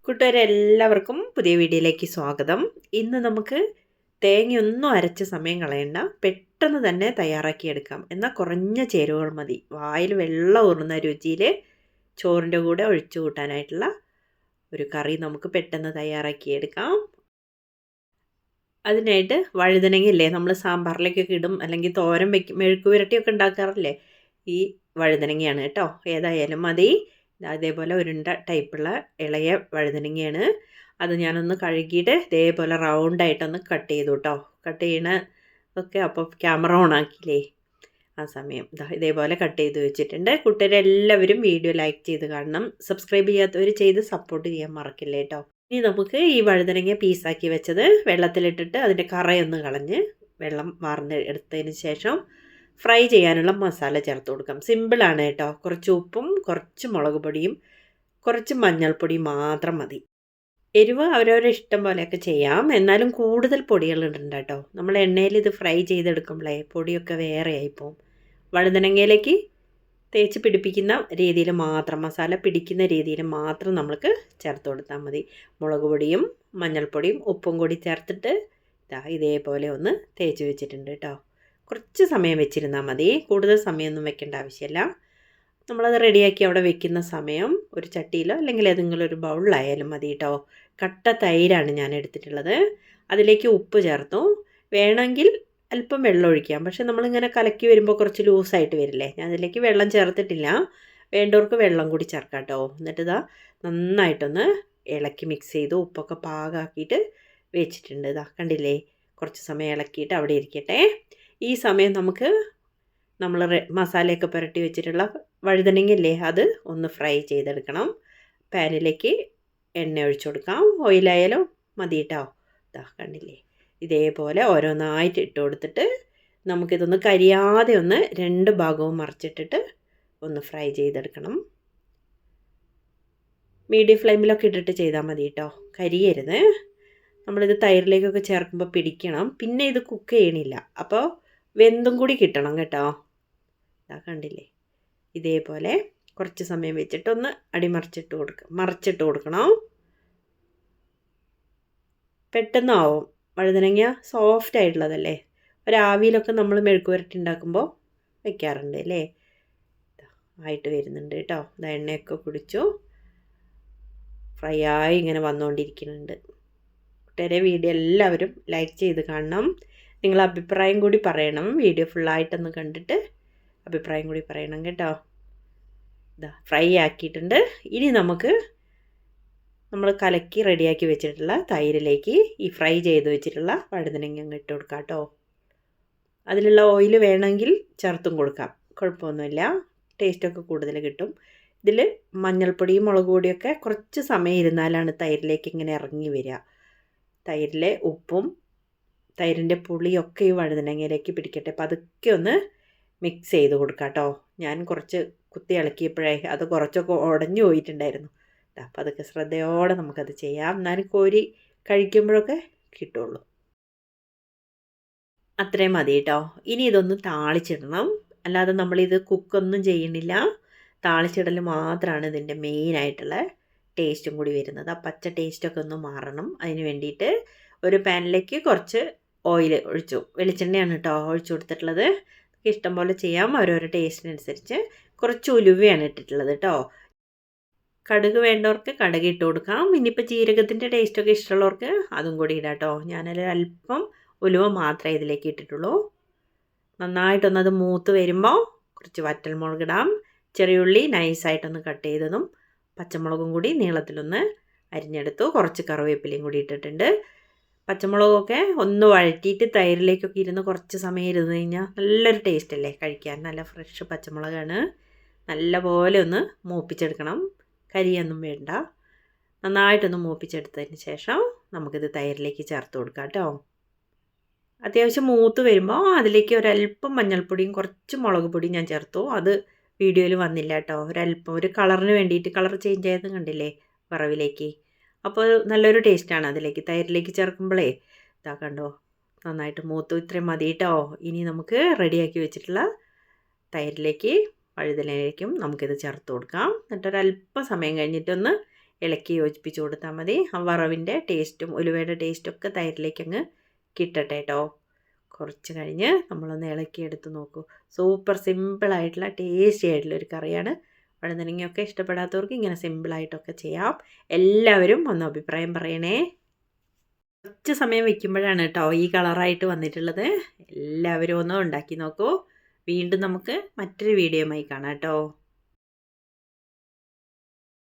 കൂട്ടുകാരെ എല്ലാവർക്കും പുതിയ വീഡിയോയിലേക്ക് സ്വാഗതം. ഇന്ന് നമുക്ക് തേങ്ങയൊന്നും അരച്ച സമയം കളയണ്ട, പെട്ടെന്ന് തന്നെ തയ്യാറാക്കിയെടുക്കാം. എന്നാൽ കുറഞ്ഞ ചേരുവകൾ മതി. വായിൽ വെള്ളം ഊറുന്ന രുചിയിൽ ചോറിൻ്റെ കൂടെ ഒഴിച്ചു കൂട്ടാനായിട്ടുള്ള ഒരു കറി നമുക്ക് പെട്ടെന്ന് തയ്യാറാക്കിയെടുക്കാം. അതിനായിട്ട് വഴുതനങ്ങയില്ലേ, നമ്മൾ സാമ്പാറിലേക്കൊക്കെ ഇടും, അല്ലെങ്കിൽ തോരൻ വയ്ക്കും, മെഴുക്ക് പുരട്ടിയൊക്കെ ഉണ്ടാക്കാറില്ലേ, ഈ വഴുതനങ്ങയാണ് കേട്ടോ. ഏതായാലും മതി. അതേപോലെ ഉരുണ്ട ടൈപ്പുള്ള ഇളയ വഴുതനങ്ങയാണ്. അത് ഞാനൊന്ന് കഴുകിയിട്ട് ഇതേപോലെ റൗണ്ടായിട്ടൊന്ന് കട്ട് ചെയ്തു കേട്ടോ. കട്ട് ചെയ്യണതൊക്കെ അപ്പോൾ ക്യാമറ ഓൺ ആക്കിയില്ലേ ആ സമയം ഇതേപോലെ കട്ട് ചെയ്ത് വെച്ചിട്ടുണ്ട്. കൂട്ടുകാരെല്ലാവരും വീഡിയോ ലൈക്ക് ചെയ്ത് കാണണം. സബ്സ്ക്രൈബ് ചെയ്യാത്തവർ ചെയ്ത് സപ്പോർട്ട് ചെയ്യാൻ മറക്കില്ലേ കേട്ടോ. ഇനി നമുക്ക് ഈ വഴുതനങ്ങ പീസാക്കി വെച്ചത് വെള്ളത്തിലിട്ടിട്ട് അതിൻ്റെ കറയൊന്ന് കളഞ്ഞ് വെള്ളം വാർന്ന് എടുത്തതിന് ശേഷം ഫ്രൈ ചെയ്യാനുള്ള മസാല ചേർത്ത് കൊടുക്കാം. സിമ്പിളാണ് കേട്ടോ. കുറച്ച് ഉപ്പും കുറച്ച് മുളക് പൊടിയും കുറച്ച് മഞ്ഞൾപ്പൊടിയും മാത്രം മതി. എരിവ് അവരവരുടെ ഇഷ്ടം പോലെയൊക്കെ ചെയ്യാം, എന്നാലും കൂടുതൽ പൊടികൾ ഇടണ്ട കേട്ടോ. നമ്മൾ എണ്ണയിൽ ഇത് ഫ്രൈ ചെയ്തെടുക്കുമ്പോഴേ പൊടിയൊക്കെ വേറെ ആയിപ്പോവും. വഴുതനങ്ങയിലേക്ക് തേച്ച് പിടിപ്പിക്കുന്ന രീതിയിൽ മാത്രം, മസാല പിടിക്കുന്ന രീതിയിൽ മാത്രം നമ്മൾക്ക് ചേർത്ത് കൊടുത്താൽ മതി. മുളക് പൊടിയും മഞ്ഞൾപ്പൊടിയും ഉപ്പും കൂടി ചേർത്തിട്ട് ഇതേപോലെ ഒന്ന് തേച്ച് വെച്ചിട്ടുണ്ട് കേട്ടോ. കുറച്ച് സമയം വെച്ചിരുന്നാൽ മതി, കൂടുതൽ സമയമൊന്നും വെക്കേണ്ട ആവശ്യമില്ല. നമ്മളത് റെഡിയാക്കി അവിടെ വെക്കുന്ന സമയം ഒരു ചട്ടിയിലോ അല്ലെങ്കിൽ ഏതെങ്കിലും ഒരു ബൗളിലായാലും മതി കേട്ടോ. കട്ട തൈരാണ് ഞാൻ എടുത്തിട്ടുള്ളത്. അതിലേക്ക് ഉപ്പ് ചേർത്തു. വേണമെങ്കിൽ അല്പം വെള്ളം ഒഴിക്കാം, പക്ഷെ നമ്മളിങ്ങനെ കലക്കി വരുമ്പോൾ കുറച്ച് ലൂസായിട്ട് വരില്ലേ. ഞാൻ അതിലേക്ക് വെള്ളം ചേർത്തിട്ടില്ല. വേണ്ടവർക്ക് വെള്ളം കൂടി ചേർക്കാം കേട്ടോ. എന്നിട്ട് നന്നായിട്ടൊന്ന് ഇളക്കി മിക്സ് ചെയ്ത് ഉപ്പൊക്കെ പാകമാക്കിയിട്ട് വെച്ചിട്ടുണ്ട്. കണ്ടില്ലേ, കുറച്ച് സമയം ഇളക്കിയിട്ട് അവിടെ ഇരിക്കട്ടെ. ഈ സമയം നമുക്ക് നമ്മൾ മസാലയൊക്കെ പുരട്ടി വെച്ചിട്ടുള്ള വഴുതനങ്ങയില്ലേ, അത് ഒന്ന് ഫ്രൈ ചെയ്തെടുക്കണം. പാനിലേക്ക് എണ്ണ ഒഴിച്ചു കൊടുക്കാം. ഓയിലായാലും മതി കേട്ടോ. കണ്ടില്ലേ, ഇതേപോലെ ഓരോന്നായിട്ട് ഇട്ട് കൊടുത്തിട്ട് നമുക്കിതൊന്ന് കരിയാതെ ഒന്ന് രണ്ട് ഭാഗവും മറിച്ചിട്ടിട്ട് ഒന്ന് ഫ്രൈ ചെയ്തെടുക്കണം. മീഡിയം ഫ്ലെയിമിലൊക്കെ ഇട്ടിട്ട് ചെയ്താൽ മതി കേട്ടോ, കരിയരുത്. നമ്മളിത് തൈരിലേക്കൊക്കെ ചേർക്കുമ്പോൾ പിടിക്കണം. പിന്നെ ഇത് കുക്ക് ചെയ്യണില്ല, അപ്പോൾ വെന്തും കൂടി കിട്ടണം കേട്ടോ. കണ്ടില്ലേ, ഇതേപോലെ കുറച്ച് സമയം വെച്ചിട്ട് ഒന്ന് മറിച്ചിട്ട് കൊടുക്കണം. പെട്ടെന്നാവും. വഴുതനങ്ങ സോഫ്റ്റ് ആയിട്ടുള്ളതല്ലേ. ഒരാവിയിലൊക്കെ നമ്മൾ മെഴുക്ക് പുരട്ടി ഉണ്ടാക്കുമ്പോൾ വയ്ക്കാറുണ്ട് അല്ലേ. ആയിട്ട് വരുന്നുണ്ട് കേട്ടോ. എണ്ണയൊക്കെ കുടിച്ചു ഫ്രൈ ആയി ഇങ്ങനെ വന്നുകൊണ്ടിരിക്കുന്നുണ്ട്. കൂട്ടുകാരെ, വീഡിയോ എല്ലാവരും ലൈക്ക് ചെയ്ത് കാണണം. നിങ്ങൾ അഭിപ്രായം കൂടി പറയണം. വീഡിയോ ഫുള്ളായിട്ടൊന്ന് കണ്ടിട്ട് അഭിപ്രായം കൂടി പറയണം കേട്ടോ. ഫ്രൈ ആക്കിയിട്ടുണ്ട്. ഇനി നമുക്ക് നമ്മൾ കലക്കി റെഡിയാക്കി വെച്ചിട്ടുള്ള തൈരിലേക്ക് ഈ ഫ്രൈ ചെയ്ത് വെച്ചിട്ടുള്ള വഴുതനങ്ങ ഇട്ട് കൊടുക്കാം കേട്ടോ. അതിലുള്ള ഓയിൽ വേണമെങ്കിൽ ചേർത്തും കൊടുക്കാം, കുഴപ്പമൊന്നുമില്ല. ടേസ്റ്റൊക്കെ കൂടുതൽ കിട്ടും. ഇതിൽ മഞ്ഞൾപ്പൊടിയും മുളക് പൊടിയൊക്കെ കുറച്ച് സമയം ഇരുന്നാലാണ് തൈരിലേക്ക് ഇങ്ങനെ ഇറങ്ങി വരിക. തൈരിലെ ഉപ്പും തൈരിൻ്റെ പുളിയൊക്കെ ഈ വഴുതനങ്ങയിലേക്ക് പിടിക്കട്ടെ. പതുക്കെ ഒന്ന് മിക്സ് ചെയ്ത് കൊടുക്കാം കേട്ടോ. ഞാൻ കുറച്ച് കുത്തി ഇളക്കിയപ്പോഴേ അത് കുറച്ചൊക്കെ ഉടഞ്ഞു പോയിട്ടുണ്ടായിരുന്നു. അപ്പോൾ അതൊക്കെ ശ്രദ്ധയോടെ നമുക്കത് ചെയ്യാം, എന്നാലും കോരി കഴിക്കുമ്പോഴൊക്കെ കിട്ടുള്ളൂ. അത്രയും മതി കേട്ടോ. ഇനി ഇതൊന്ന് താളിച്ചിടണം, അല്ലാതെ നമ്മളിത് കുക്കൊന്നും ചെയ്യണില്ല. താളിച്ചിടൽ മാത്രമാണ് ഇതിൻ്റെ മെയിനായിട്ടുള്ള ടേസ്റ്റും കൂടി വരുന്നത്. ആ പച്ച ടേസ്റ്റൊക്കെ ഒന്ന് മാറണം. അതിന് വേണ്ടിയിട്ട് ഒരു പാനിലേക്ക് കുറച്ച് ഓയിൽ ഒഴിച്ചു, വെളിച്ചെണ്ണയാണ് കേട്ടോ ഒഴിച്ചു കൊടുത്തിട്ടുള്ളത്. ഇഷ്ടം പോലെ ചെയ്യാം, ഓരോരോ ടേസ്റ്റിനനുസരിച്ച്. കുറച്ച് ഉലുവയാണ് ഇട്ടിട്ടുള്ളത് കേട്ടോ. കടുക് വേണ്ടവർക്ക് കടുക് ഇട്ട് കൊടുക്കാം. ഇനിയിപ്പോൾ ജീരകത്തിൻ്റെ ടേസ്റ്റൊക്കെ ഇഷ്ടമുള്ളവർക്ക് അതും കൂടി ഇടാം കേട്ടോ. ഞാനതിൽ അല്പം ഉലുവ മാത്രമേ ഇതിലേക്ക് ഇട്ടിട്ടുള്ളൂ. നന്നായിട്ടൊന്നത് മൂത്ത് വരുമ്പോൾ കുറച്ച് വറ്റൽമുളക് ഇടാം. ചെറിയുള്ളി നൈസായിട്ടൊന്ന് കട്ട് ചെയ്തതും പച്ചമുളകും കൂടി നീളത്തിലൊന്ന് അരിഞ്ഞെടുത്തു. കുറച്ച് കറിവേപ്പിലയും കൂടി ഇട്ടിട്ടുണ്ട്. പച്ചമുളകൊക്കെ ഒന്ന് വഴറ്റിയിട്ട് തൈരിലേക്കൊക്കെ ഇരുന്ന് കുറച്ച് സമയം ഇരുന്ന് കഴിഞ്ഞാൽ നല്ലൊരു ടേസ്റ്റ് അല്ലേ കഴിക്കാൻ. നല്ല ഫ്രഷ് പച്ചമുളകാണ്. നല്ലപോലെ ഒന്ന് മൂപ്പിച്ചെടുക്കണം, കരിയൊന്നും വേണ്ട. നന്നായിട്ടൊന്ന് മൂപ്പിച്ചെടുത്തതിന് ശേഷം നമുക്കിത് തൈരിലേക്ക് ചേർത്ത് കൊടുക്കാം കേട്ടോ. അത്യാവശ്യം മൂത്ത് വരുമ്പോൾ അതിലേക്ക് ഒരല്പം മഞ്ഞൾപ്പൊടിയും കുറച്ച് മുളക് പൊടിയും ഞാൻ ചേർത്തു. അത് വീഡിയോയിൽ വന്നില്ല കേട്ടോ. ഒരല്പം ഒരു കളറിന് വേണ്ടിയിട്ട്, കളർ ചേഞ്ച് ആയത് കണ്ടില്ലേ വറവിലേക്ക്. അപ്പോൾ നല്ലൊരു ടേസ്റ്റാണ് അതിലേക്ക് തൈരിലേക്ക് ചേർക്കുമ്പോഴേ. കണ്ടോ, നന്നായിട്ട് മൂത്ത്. ഇത്രയും മതി കേട്ടോ. ഇനി നമുക്ക് റെഡിയാക്കി വെച്ചിട്ടുള്ള തൈരിലേക്ക് വഴുതനയിലേക്കും നമുക്കിത് ചേർത്ത് കൊടുക്കാം. എന്നിട്ടൊരല്പം സമയം കഴിഞ്ഞിട്ടൊന്ന് ഇളക്കി യോജിപ്പിച്ച് കൊടുത്താൽ മതി. ആ വറവിൻ്റെ ടേസ്റ്റും ഉലുവയുടെ ടേസ്റ്റും ഒക്കെ തൈരിലേക്ക് അങ്ങ് കിട്ടട്ടെ കേട്ടോ. കുറച്ച് കഴിഞ്ഞ് നമ്മളൊന്ന് ഇളക്കിയെടുത്ത് നോക്കൂ. സൂപ്പർ സിമ്പിളായിട്ടുള്ള ടേസ്റ്റി ആയിട്ടുള്ള ഒരു കറിയാണ്. വഴുതനങ്ങയൊക്കെ ഇഷ്ടപ്പെടാത്തവർക്ക് ഇങ്ങനെ സിമ്പിളായിട്ടൊക്കെ ചെയ്യാം. എല്ലാവരും ഒന്ന് അഭിപ്രായം പറയണേ. കുറച്ച് സമയം വെക്കുമ്പോഴാണ് കേട്ടോ ഈ കളറായിട്ട് വന്നിട്ടുള്ളത്. എല്ലാവരും ഒന്ന് ഉണ്ടാക്കി നോക്കൂ. വീണ്ടും നമുക്ക് മറ്റൊരു വീഡിയോയുമായി കാണാം കേട്ടോ.